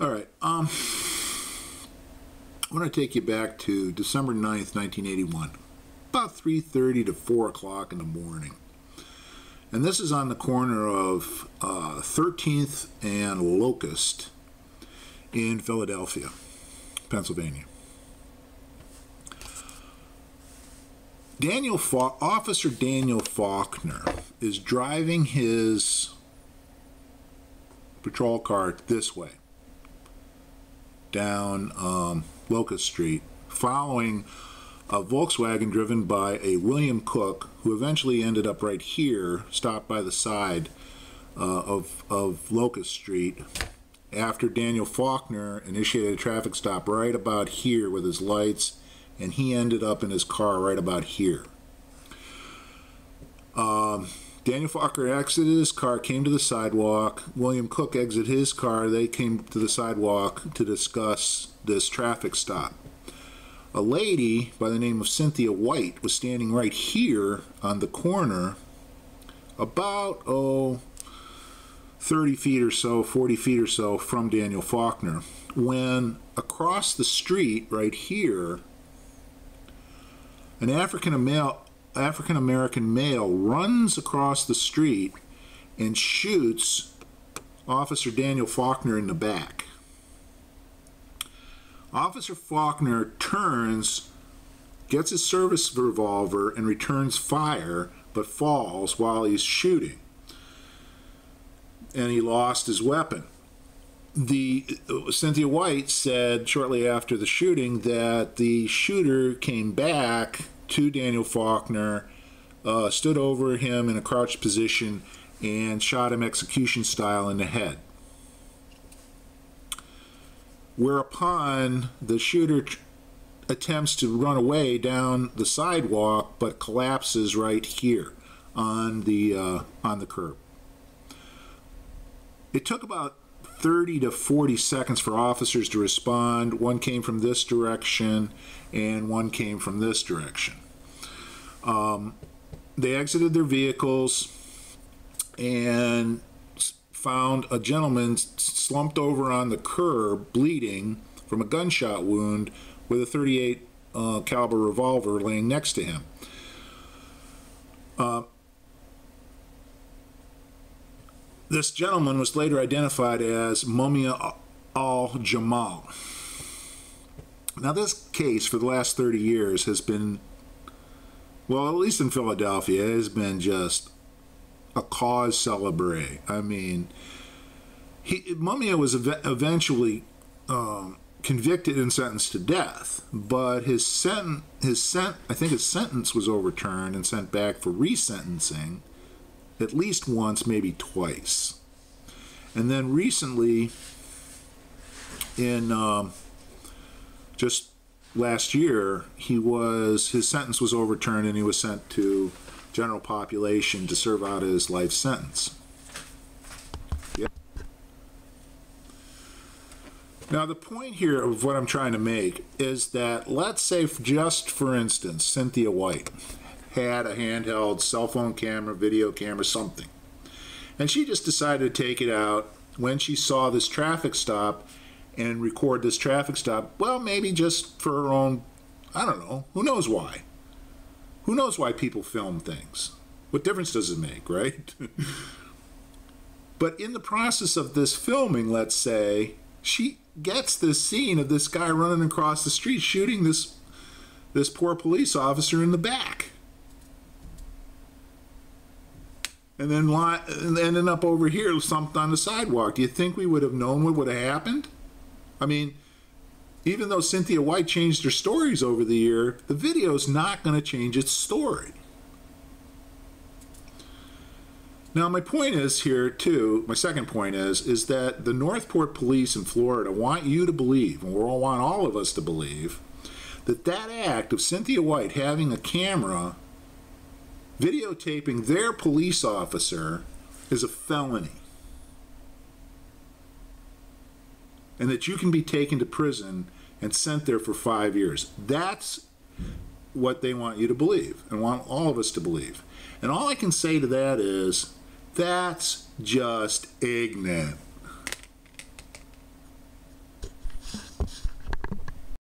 All right. I want to take you back to December 9th, 1981, about 3:30 to 4 o'clock in the morning. And this is on the corner of 13th and Locust in Philadelphia, Pennsylvania. Officer Daniel Faulkner is driving his patrol car this way down Locust Street, following a Volkswagen driven by a William Cook, who eventually ended up right here, stopped by the side of Locust Street, after Daniel Faulkner initiated a traffic stop right about here with his lights, and he ended up in his car right about here. Daniel Faulkner exited his car, came to the sidewalk. William Cook exited his car. They came to the sidewalk to discuss this traffic stop. A lady by the name of Cynthia White was standing right here on the corner, about 30 feet or so, 40 feet or so from Daniel Faulkner, when across the street right here, an African-American male runs across the street and shoots Officer Daniel Faulkner in the back. Officer Faulkner turns, gets his service revolver, and returns fire, but falls while he's shooting. And he lost his weapon. Cynthia White said shortly after the shooting that the shooter came back to Daniel Faulkner, stood over him in a crouched position, and shot him execution style in the head. Whereupon the shooter attempts to run away down the sidewalk, but collapses right here on the curb. It took about 30 to 40 seconds for officers to respond. One came from this direction and one came from this direction. They exited their vehicles and found a gentleman slumped over on the curb, bleeding from a gunshot wound, with a .38 caliber revolver laying next to him. This gentleman was later identified as Mumia al-Jamal. Now, this case for the last 30 years has been, well, at least in Philadelphia, it has been just a cause célèbre. I mean, Mumia was eventually convicted and sentenced to death, but I think his sentence was overturned and sent back for resentencing at least once, maybe twice. And then recently, in just last year, his sentence was overturned and he was sent to general population to serve out his life sentence. Yep. Now, the point here of what I'm trying to make is that, let's say, just for instance, Cynthia White had a handheld cell phone camera, video camera, something, and she just decided to take it out when she saw this traffic stop and record this traffic stop. Well, maybe just for her own, I don't know, who knows why? Who knows why people film things? What difference does it make, right? But in the process of this filming, let's say, she gets this scene of this guy running across the street shooting this poor police officer in the back. And then ending up over here, slumped on the sidewalk. Do you think we would have known what would have happened? I mean, even though Cynthia White changed her stories over the year, the video's not going to change its story. Now, my point is here, too, my second point is that the Northport police in Florida want you to believe, and want all of us to believe, that that act of Cynthia White having a camera videotaping their police officer is a felony. And that you can be taken to prison and sent there for 5 years. That's what they want you to believe and want all of us to believe. And all I can say to that is, that's just ignorant.